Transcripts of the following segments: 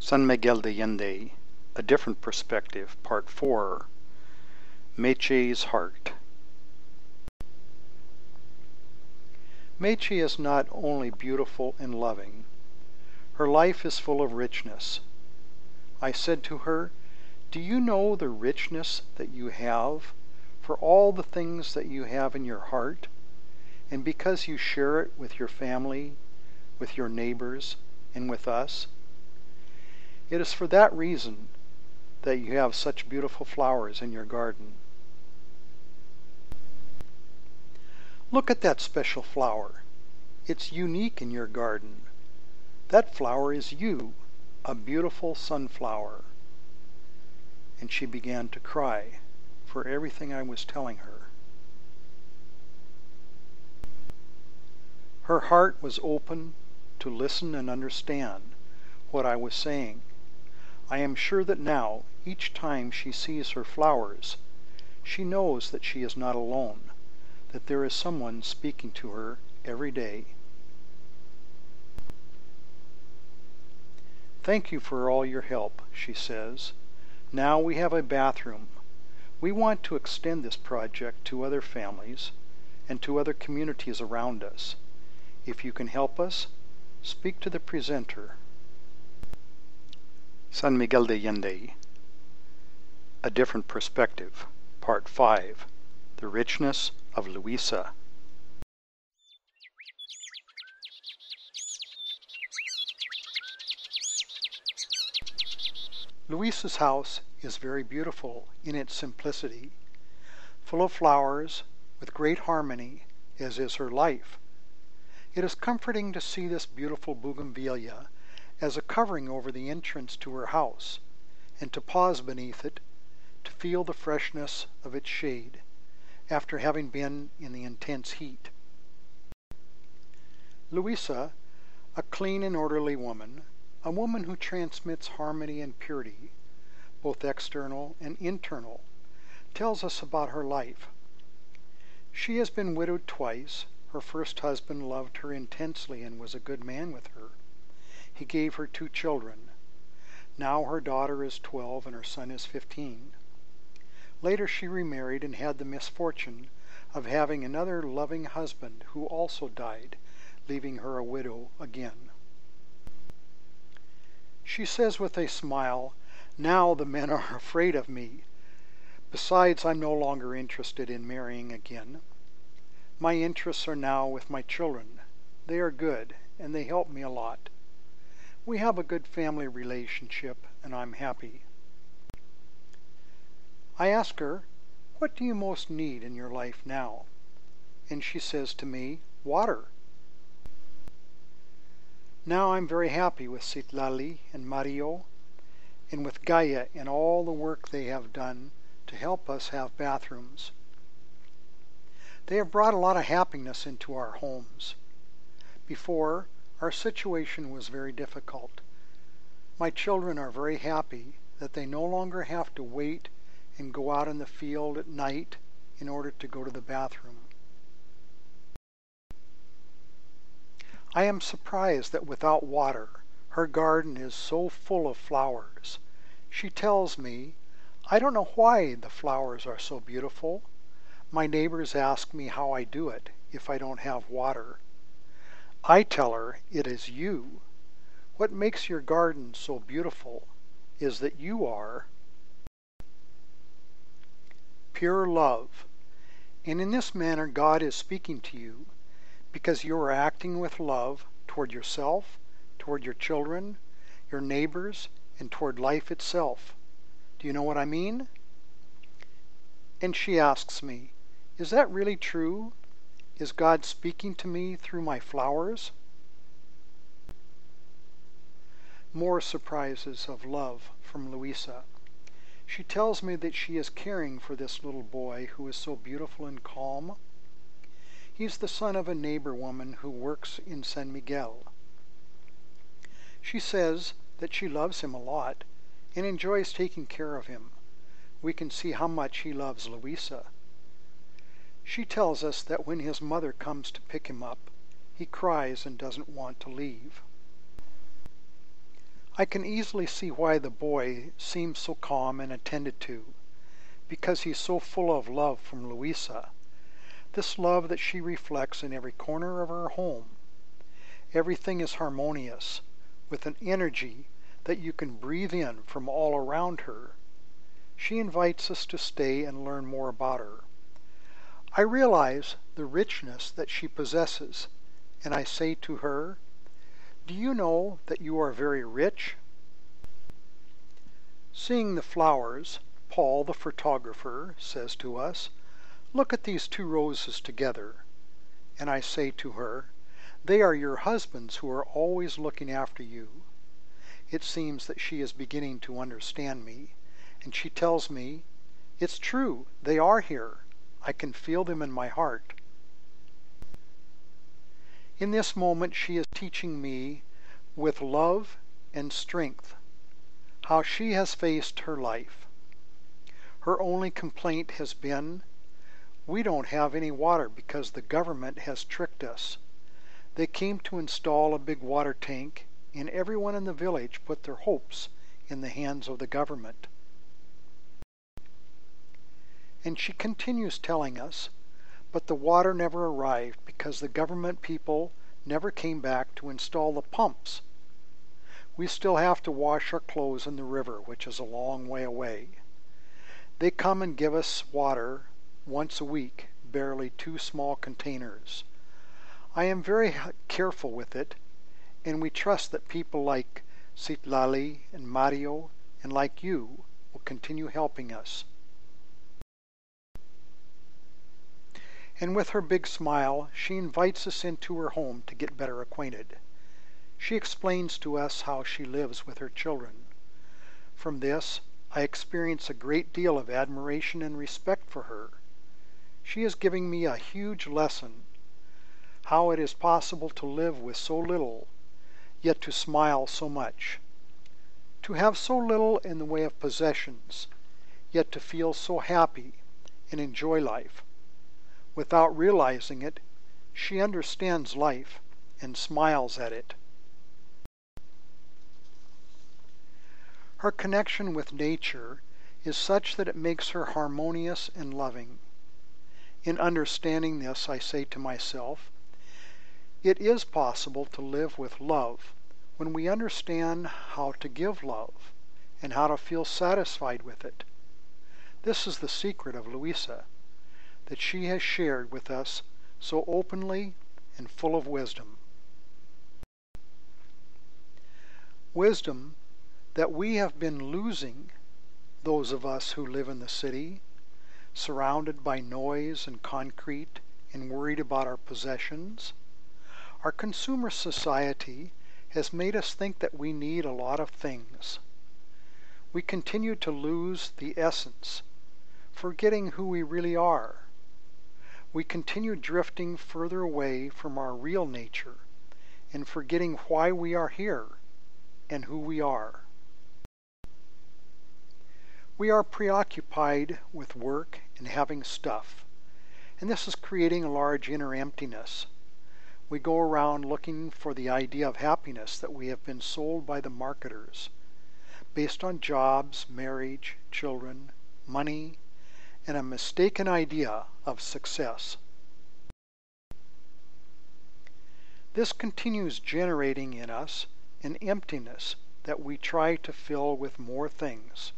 San Miguel de Allende, A Different Perspective, Part 4, Meche's Heart. Meche is not only beautiful and loving, her life is full of richness. I said to her, "Do you know the richness that you have for all the things that you have in your heart, and because you share it with your family, with your neighbors, and with us? It is for that reason that you have such beautiful flowers in your garden. Look at that special flower. It's unique in your garden. That flower is you, a beautiful sunflower." And she began to cry for everything I was telling her. Her heart was open to listen and understand what I was saying. I am sure that now, each time she sees her flowers, she knows that she is not alone, that there is someone speaking to her every day. "Thank you for all your help," she says. "Now we have a bathroom. We want to extend this project to other families and to other communities around us. If you can help us, speak to the presenter." San Miguel de Allende, A Different Perspective, Part 5, The Richness of Luisa. Luisa's house is very beautiful in its simplicity, full of flowers, with great harmony, as is her life. It is comforting to see this beautiful bougainvillea as a covering over the entrance to her house, and to pause beneath it, to feel the freshness of its shade, after having been in the intense heat. Luisa, a clean and orderly woman, a woman who transmits harmony and purity, both external and internal, tells us about her life. She has been widowed twice. Her first husband loved her intensely and was a good man with her. He gave her 2 children. Now her daughter is 12 and her son is 15. Later she remarried and had the misfortune of having another loving husband who also died, leaving her a widow again. She says with a smile, "Now the men are afraid of me. Besides, I'm no longer interested in marrying again. My interests are now with my children. They are good, and they help me a lot. We have a good family relationship, and I'm happy." I ask her, "What do you most need in your life now?" And she says to me, "Water." Now I'm very happy with Citlali and Mario, and with GAIA and all the work they have done to help us have bathrooms. They have brought a lot of happiness into our homes. Before, our situation was very difficult. My children are very happy that they no longer have to wait and go out in the field at night in order to go to the bathroom. I am surprised that without water, her garden is so full of flowers. She tells me, "I don't know why the flowers are so beautiful. My neighbors ask me how I do it if I don't have water. I tell her it is you. What makes your garden so beautiful is that you are pure love. And in this manner God is speaking to you, because you are acting with love toward yourself, toward your children, your neighbors, and toward life itself. Do you know what I mean?" And she asks me, "Is that really true? Is God speaking to me through my flowers?" More surprises of love from Luisa. She tells me that she is caring for this little boy who is so beautiful and calm. He's the son of a neighbor woman who works in San Miguel. She says that she loves him a lot and enjoys taking care of him. We can see how much he loves Luisa. She tells us that when his mother comes to pick him up, he cries and doesn't want to leave. I can easily see why the boy seems so calm and attended to, because he's so full of love from Luisa, this love that she reflects in every corner of her home. Everything is harmonious, with an energy that you can breathe in from all around her. She invites us to stay and learn more about her. I realize the richness that she possesses, and I say to her, "Do you know that you are very rich?" Seeing the flowers, Paul, the photographer, says to us, "Look at these two roses together." And I say to her, "They are your husbands who are always looking after you." It seems that she is beginning to understand me, and she tells me, "It's true, they are here. I can feel them in my heart." In this moment she is teaching me, with love and strength, how she has faced her life. Her only complaint has been, "We don't have any water because the government has tricked us. They came to install a big water tank, and everyone in the village put their hopes in the hands of the government." And she continues telling us, "But the water never arrived because the government people never came back to install the pumps. We still have to wash our clothes in the river, which is a long way away. They come and give us water once a week, barely 2 small containers. I am very careful with it, and we trust that people like Citlali and Mario, and like you, will continue helping us." And with her big smile, she invites us into her home to get better acquainted. She explains to us how she lives with her children. From this, I experience a great deal of admiration and respect for her. She is giving me a huge lesson, how it is possible to live with so little, yet to smile so much. To have so little in the way of possessions, yet to feel so happy and enjoy life. Without realizing it, she understands life and smiles at it. Her connection with nature is such that it makes her harmonious and loving. In understanding this, I say to myself, it is possible to live with love when we understand how to give love and how to feel satisfied with it. This is the secret of Luisa, that she has shared with us so openly and full of wisdom. Wisdom that we have been losing, those of us who live in the city, surrounded by noise and concrete and worried about our possessions. Our consumer society has made us think that we need a lot of things. We continue to lose the essence, forgetting who we really are. We continue drifting further away from our real nature and forgetting why we are here and who we are. We are preoccupied with work and having stuff, and this is creating a large inner emptiness. We go around looking for the idea of happiness that we have been sold by the marketers, based on jobs, marriage, children, money, and a mistaken idea of success. This continues generating in us an emptiness that we try to fill with more things,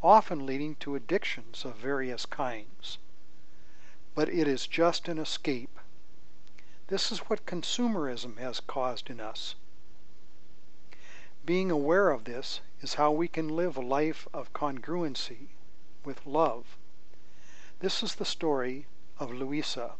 often leading to addictions of various kinds. But it is just an escape. This is what consumerism has caused in us. Being aware of this is how we can live a life of congruency with love. This is the story of Luisa.